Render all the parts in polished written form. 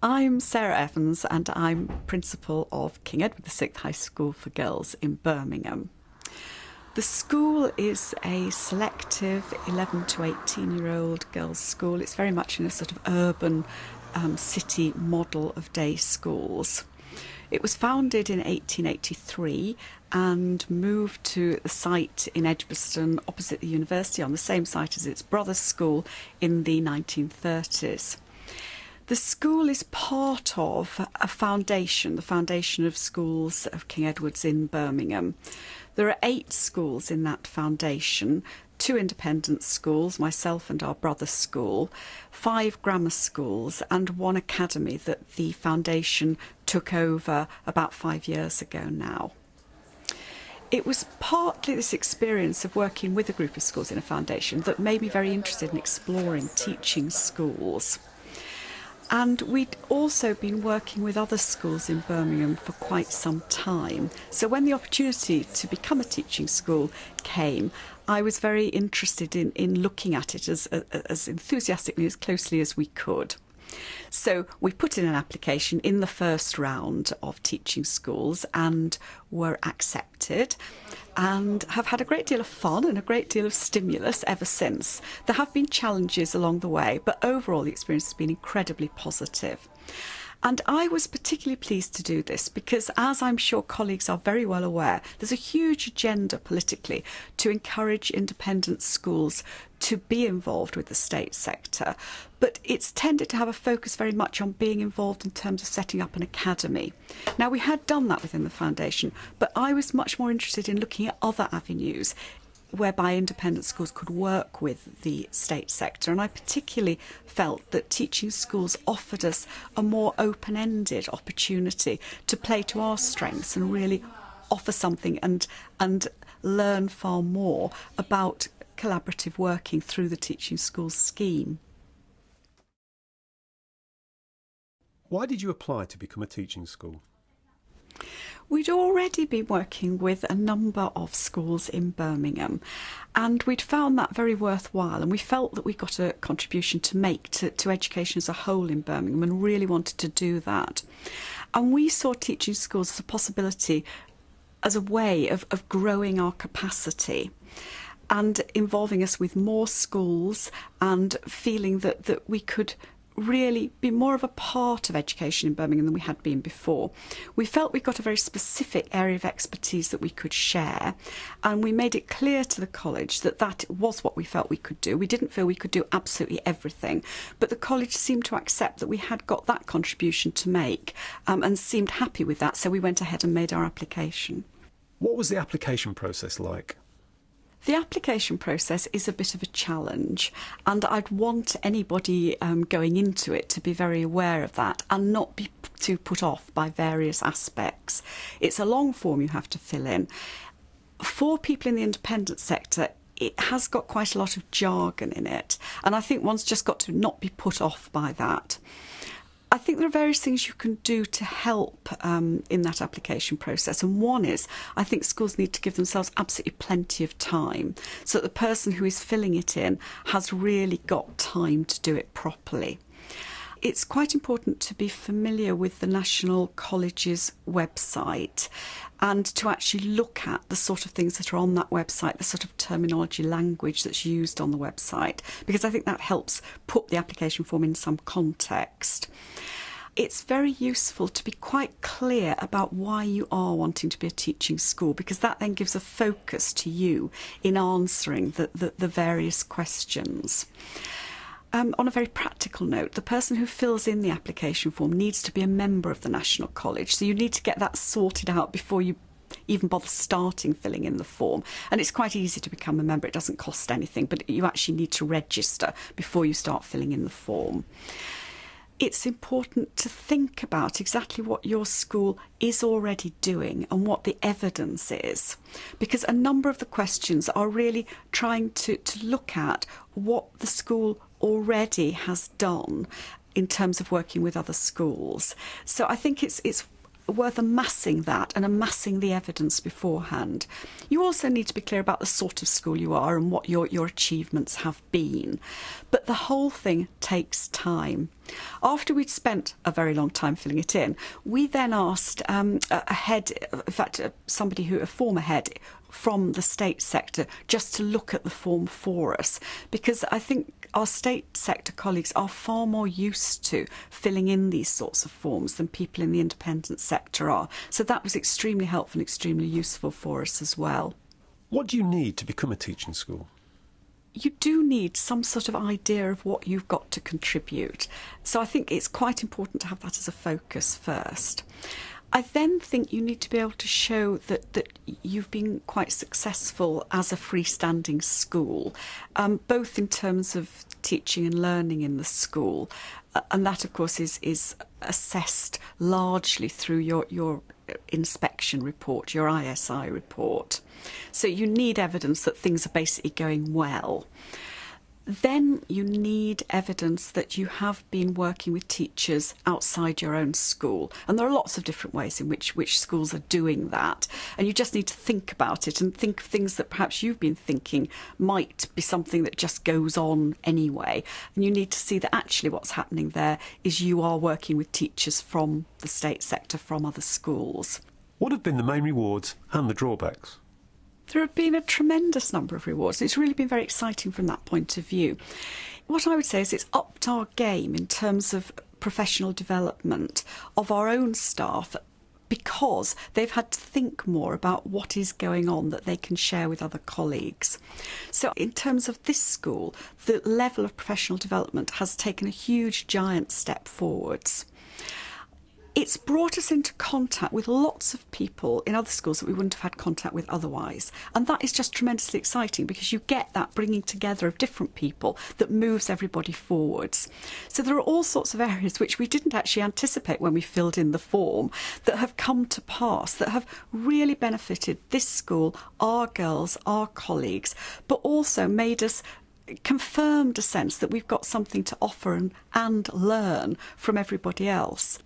I'm Sarah Evans and I'm principal of King Edward VI High School for Girls in Birmingham. The school is a selective 11 to 18-year-old girls' school. It's very much in a sort of urban city model of day schools. It was founded in 1883 and moved to the site in Edgbaston opposite the university on the same site as its brother's school in the 1930s. The school is part of a foundation, the Foundation of Schools of King Edward's in Birmingham. There are 8 schools in that foundation, 2 independent schools, myself and our brother's school, 5 grammar schools and 1 academy that the foundation took over about 5 years ago now. It was partly this experience of working with a group of schools in a foundation that made me very interested in exploring teaching schools. And we'd also been working with other schools in Birmingham for quite some time. So when the opportunity to become a teaching school came, I was very interested in looking at it as enthusiastically, as closely as we could. So we put in an application in the first round of teaching schools and were accepted and have had a great deal of fun and a great deal of stimulus ever since. There have been challenges along the way, but overall the experience has been incredibly positive. And I was particularly pleased to do this because, as I'm sure colleagues are very well aware, there's a huge agenda politically to encourage independent schools to be involved with the state sector. But it's tended to have a focus very much on being involved in terms of setting up an academy. Now, we had done that within the foundation, but I was much more interested in looking at other avenues whereby independent schools could work with the state sector. And I particularly felt that teaching schools offered us a more open-ended opportunity to play to our strengths and really offer something and learn far more about collaborative working through the teaching schools scheme. Why did you apply to become a teaching school? We'd already been working with a number of schools in Birmingham and we'd found that very worthwhile, and we felt that we got a contribution to make to education as a whole in Birmingham and really wanted to do that. And we saw teaching schools as a possibility, as a way of growing our capacity and involving us with more schools and feeling that we could really be more of a part of education in Birmingham than we had been before. We felt we got a very specific area of expertise that we could share, and we made it clear to the college that that was what we felt we could do. We didn't feel we could do absolutely everything, but the college seemed to accept that we had got that contribution to make and seemed happy with that, so we went ahead and made our application. What was the application process like? The application process is a bit of a challenge, and I'd want anybody going into it to be very aware of that and not be too put off by various aspects. It's a long form you have to fill in. For people in the independent sector, it has got quite a lot of jargon in it, and I think one's just got to not be put off by that. I think there are various things you can do to help in that application process, and one is I think schools need to give themselves absolutely plenty of time so that the person who is filling it in has really got time to do it properly. It's quite important to be familiar with the National College's website and to actually look at the sort of things that are on that website, the sort of terminology, language that's used on the website, because I think that helps put the application form in some context. It's very useful to be quite clear about why you are wanting to be a teaching school, because that then gives a focus to you in answering the various questions. On a very practical note, the person who fills in the application form needs to be a member of the National College, so you need to get that sorted out before you even bother starting filling in the form. And it's quite easy to become a member, it doesn't cost anything, but you actually need to register before you start filling in the form. It's important to think about exactly what your school is already doing and what the evidence is, because a number of the questions are really trying to look at what the school already has done in terms of working with other schools. So I think it's worth amassing that and amassing the evidence beforehand. You also need to be clear about the sort of school you are and what your achievements have been. But the whole thing takes time. After we'd spent a very long time filling it in, we then asked a head, in fact, a former head from the state sector, just to look at the form for us, because I think our state sector colleagues are far more used to filling in these sorts of forms than people in the independent sector are. So that was extremely helpful and extremely useful for us as well. What do you need to become a teaching school? You do need some sort of idea of what you've got to contribute. So I think it's quite important to have that as a focus first. I then think you need to be able to show that you've been quite successful as a freestanding school, both in terms of teaching and learning in the school. And that, of course, is assessed largely through your inspection report, your ISI report. So you need evidence that things are basically going well. Then you need evidence that you have been working with teachers outside your own school. And there are lots of different ways in which schools are doing that. And you just need to think about it and think of things that perhaps you've been thinking might be something that just goes on anyway. And you need to see that actually what's happening there is you are working with teachers from the state sector, from other schools. What have been the main rewards and the drawbacks? There have been a tremendous number of rewards. It's really been very exciting from that point of view. What I would say is it's upped our game in terms of professional development of our own staff, because they've had to think more about what is going on that they can share with other colleagues. So in terms of this school, the level of professional development has taken a huge, giant step forwards. It's brought us into contact with lots of people in other schools that we wouldn't have had contact with otherwise. And that is just tremendously exciting, because you get that bringing together of different people that moves everybody forwards. So there are all sorts of areas which we didn't actually anticipate when we filled in the form that have come to pass, that have really benefited this school, our girls, our colleagues, but also made us confirmed a sense that we've got something to offer and learn from everybody else.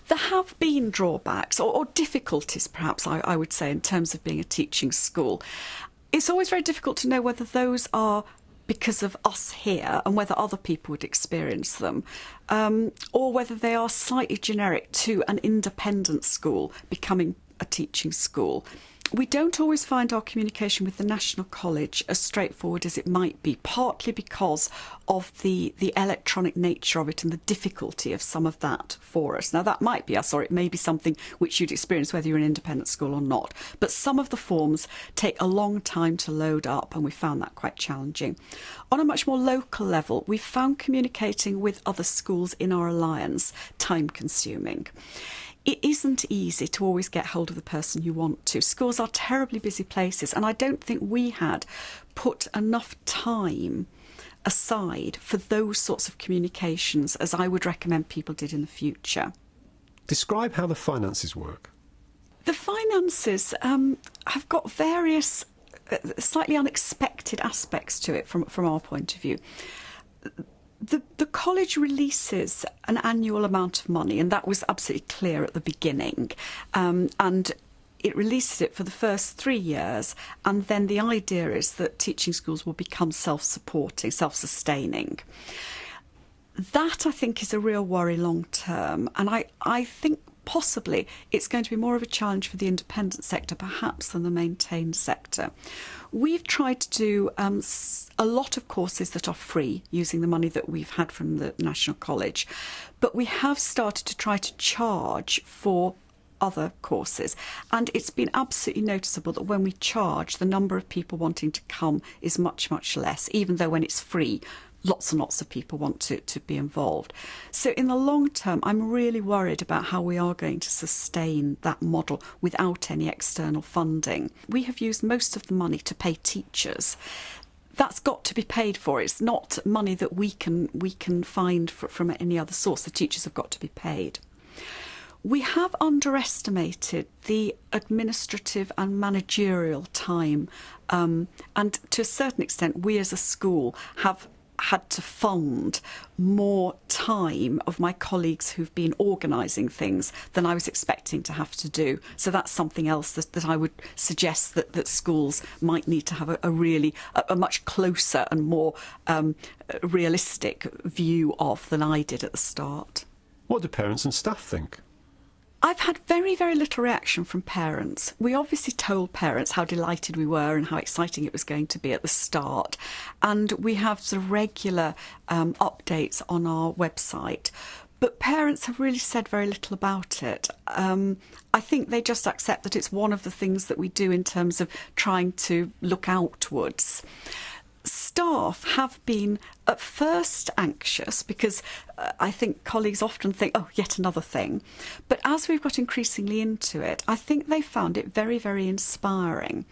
There have been drawbacks or difficulties, perhaps I would say, in terms of being a teaching school. It's always very difficult to know whether those are because of us here and whether other people would experience them, or whether they are slightly generic to an independent school becoming a teaching school. We don't always find our communication with the National College as straightforward as it might be, partly because of the electronic nature of it and the difficulty of some of that for us. Now, that might be us, or it may be something which you'd experience whether you're an independent school or not. But some of the forms take a long time to load up, and we found that quite challenging. On a much more local level, we found communicating with other schools in our alliance time-consuming. It isn't easy to always get hold of the person you want to. Schools are terribly busy places, and I don't think we had put enough time aside for those sorts of communications as I would recommend people did in the future. Describe how the finances work. The finances have got various slightly unexpected aspects to it from our point of view. The college releases an annual amount of money, and that was absolutely clear at the beginning. And it releases it for the first 3 years, and then the idea is that teaching schools will become self-supporting, self-sustaining. That, I think, is a real worry long term, and I think possibly it's going to be more of a challenge for the independent sector perhaps than the maintained sector. We've tried to do a lot of courses that are free using the money that we've had from the National College, but we have started to try to charge for other courses, and it's been absolutely noticeable that when we charge, the number of people wanting to come is much, much less, even though when it's free, lots and lots of people want to be involved. So in the long term, I'm really worried about how we are going to sustain that model without any external funding. We have used most of the money to pay teachers. That's got to be paid for. It's not money that we can find from any other source. The teachers have got to be paid. We have underestimated the administrative and managerial time, and to a certain extent we as a school have had to fund more time of my colleagues who've been organising things than I was expecting to have to do. So that's something else that I would suggest that schools might need to have a much closer and more realistic view of than I did at the start. What do parents and staff think? I've had very, very little reaction from parents. We obviously told parents how delighted we were and how exciting it was going to be at the start. And we have sort of regular updates on our website. But parents have really said very little about it. I think they just accept that it's one of the things that we do in terms of trying to look outwards. Staff have been at first anxious because I think colleagues often think, oh, yet another thing. But as we've got increasingly into it, I think they found it very, very inspiring.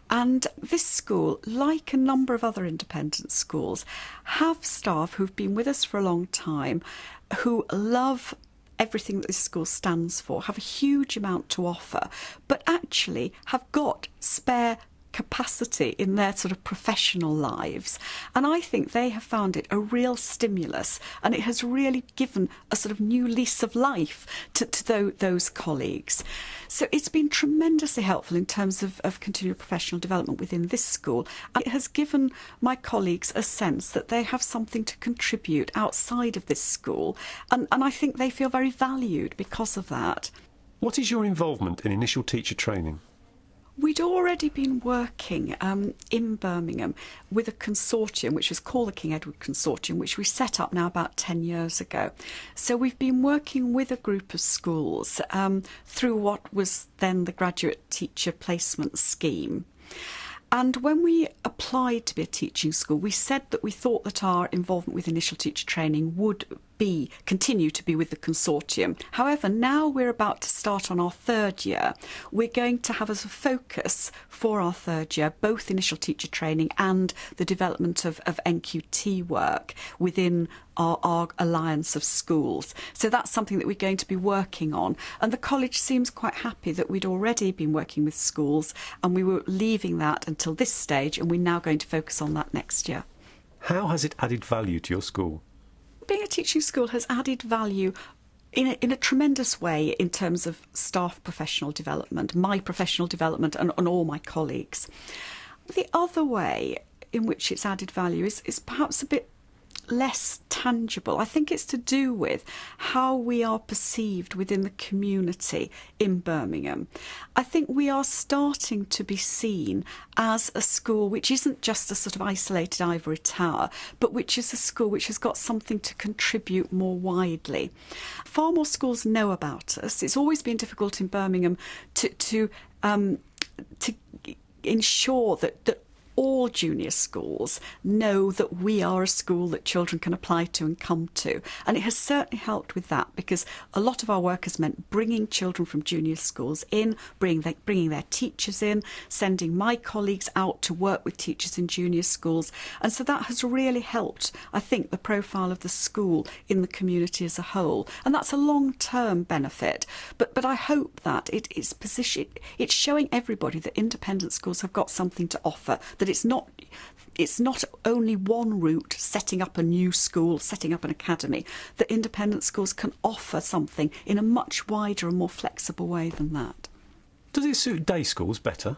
And this school, like a number of other independent schools, have staff who've been with us for a long time, who love everything that this school stands for, have a huge amount to offer, but actually have got spare capacity in their sort of professional lives. And I think they have found it a real stimulus, and it has really given a sort of new lease of life to those colleagues. So it's been tremendously helpful in terms of continual professional development within this school. And it has given my colleagues a sense that they have something to contribute outside of this school. And I think they feel very valued because of that. What is your involvement in initial teacher training? We'd already been working in Birmingham with a consortium which was called the King Edward Consortium, which we set up now about 10 years ago. So we've been working with a group of schools through what was then the Graduate Teacher Placement Scheme. And when we applied to be a teaching school, we said that we thought that our involvement with initial teacher training would continue to be with the consortium. However, now we're about to start on our third year. We're going to have as a focus for our third year both initial teacher training and the development of NQT work within our alliance of schools. So that's something that we're going to be working on. And the college seems quite happy that we'd already been working with schools and we were leaving that until this stage, and we're now going to focus on that next year. How has it added value to your school? Being a teaching school has added value in a tremendous way in terms of staff professional development, my professional development and all my colleagues. The other way in which it's added value is perhaps a bit less tangible. I think it's to do with how we are perceived within the community in Birmingham. I think we are starting to be seen as a school which isn't just a sort of isolated ivory tower, but which is a school which has got something to contribute more widely. Far more schools know about us. It's always been difficult in Birmingham to ensure that all junior schools know that we are a school that children can apply to and come to. And it has certainly helped with that, because a lot of our work has meant bringing children from junior schools in, bringing their teachers in, sending my colleagues out to work with teachers in junior schools. And so that has really helped, I think, the profile of the school in the community as a whole. And that's a long-term benefit. But I hope that it's showing everybody that independent schools have got something to offer, that it's not only one route, setting up a new school, setting up an academy, that independent schools can offer something in a much wider and more flexible way than that. Does it suit day schools better?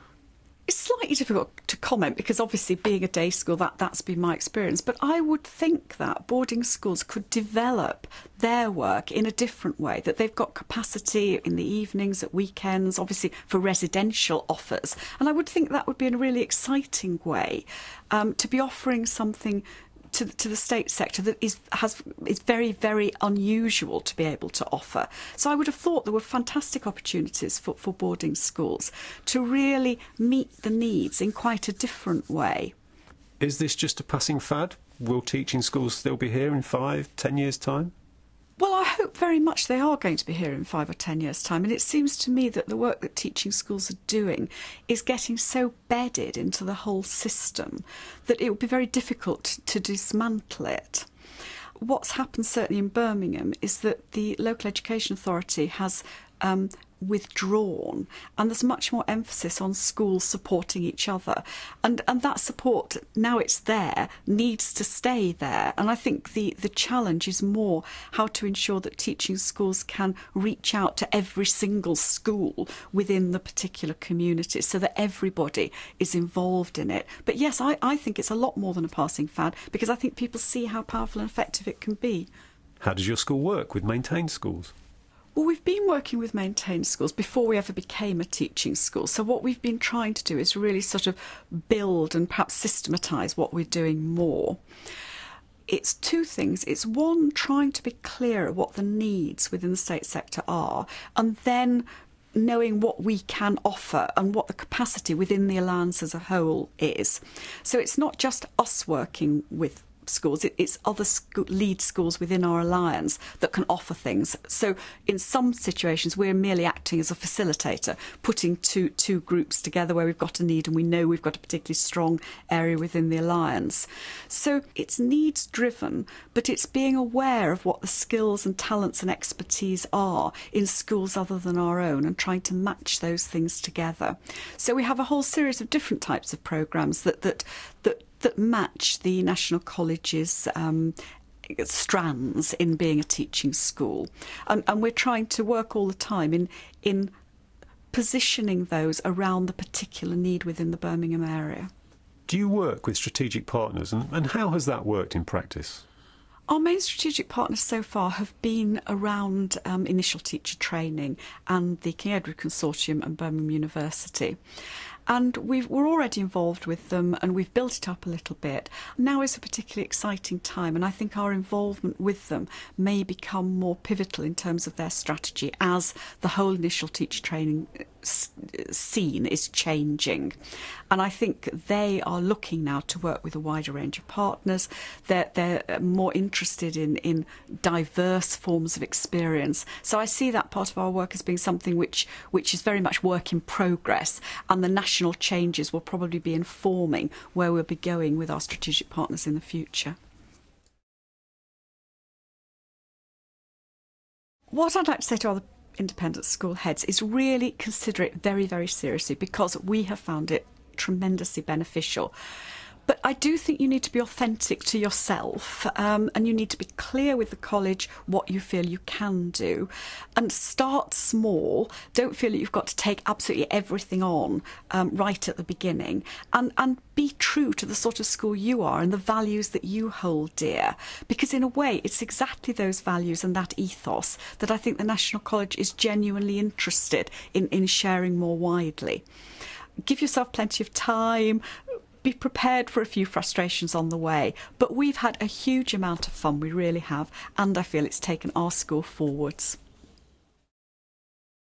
It's slightly difficult to comment because obviously being a day school, that's been my experience. But I would think that boarding schools could develop their work in a different way, that they've got capacity in the evenings, at weekends, obviously for residential offers. And I would think that would be a really exciting way to be offering something to the state sector that is very, very unusual to be able to offer. So I would have thought there were fantastic opportunities for boarding schools to really meet the needs in quite a different way. Is this just a passing fad? Will teaching schools still be here in 5, 10 years' time? Well, I hope very much they are going to be here in 5 or 10 years' time. And it seems to me that the work that teaching schools are doing is getting so bedded into the whole system that it would be very difficult to dismantle it. What's happened certainly in Birmingham is that the local education authority has withdrawn, and there's much more emphasis on schools supporting each other, and that support, now it's there, needs to stay there. And I think the challenge is more how to ensure that teaching schools can reach out to every single school within the particular community so that everybody is involved in it. But yes, I think it's a lot more than a passing fad, because I think people see how powerful and effective it can be. How does your school work with maintained schools? Well, we've been working with maintained schools before we ever became a teaching school. So what we've been trying to do is really sort of build and perhaps systematise what we're doing more. It's two things. It's one, trying to be clear at what the needs within the state sector are, and then knowing what we can offer and what the capacity within the alliance as a whole is. So it's not just us working with schools, it's other lead schools within our alliance that can offer things. So in some situations we're merely acting as a facilitator, putting two groups together where we've got a need and we know we've got a particularly strong area within the alliance. So it's needs driven, but it's being aware of what the skills and talents and expertise are in schools other than our own and trying to match those things together. So we have a whole series of different types of programmes that match the National College's strands in being a teaching school. And we're trying to work all the time in positioning those around the particular need within the Birmingham area. Do you work with strategic partners, and how has that worked in practice? Our main strategic partners so far have been around initial teacher training and the King Edward Consortium and Birmingham University. And we're already involved with them, and we've built it up a little bit. Now is a particularly exciting time, and I think our involvement with them may become more pivotal in terms of their strategy as the whole initial teacher training scene is changing. And I think they are looking now to work with a wider range of partners. They're more interested in diverse forms of experience. So I see that part of our work as being something which is very much work in progress, and the national changes will probably be informing where we'll be going with our strategic partners in the future. What I'd like to say to other independent school heads is really consider it very, very seriously, because we have found it tremendously beneficial. But I do think you need to be authentic to yourself, and you need to be clear with the college what you feel you can do, and start small. Don't feel that you've got to take absolutely everything on right at the beginning, and be true to the sort of school you are and the values that you hold dear, because in a way it's exactly those values and that ethos that I think the National College is genuinely interested in sharing more widely. Give yourself plenty of time. Be prepared for a few frustrations on the way, but we've had a huge amount of fun, we really have, and I feel it's taken our school forwards.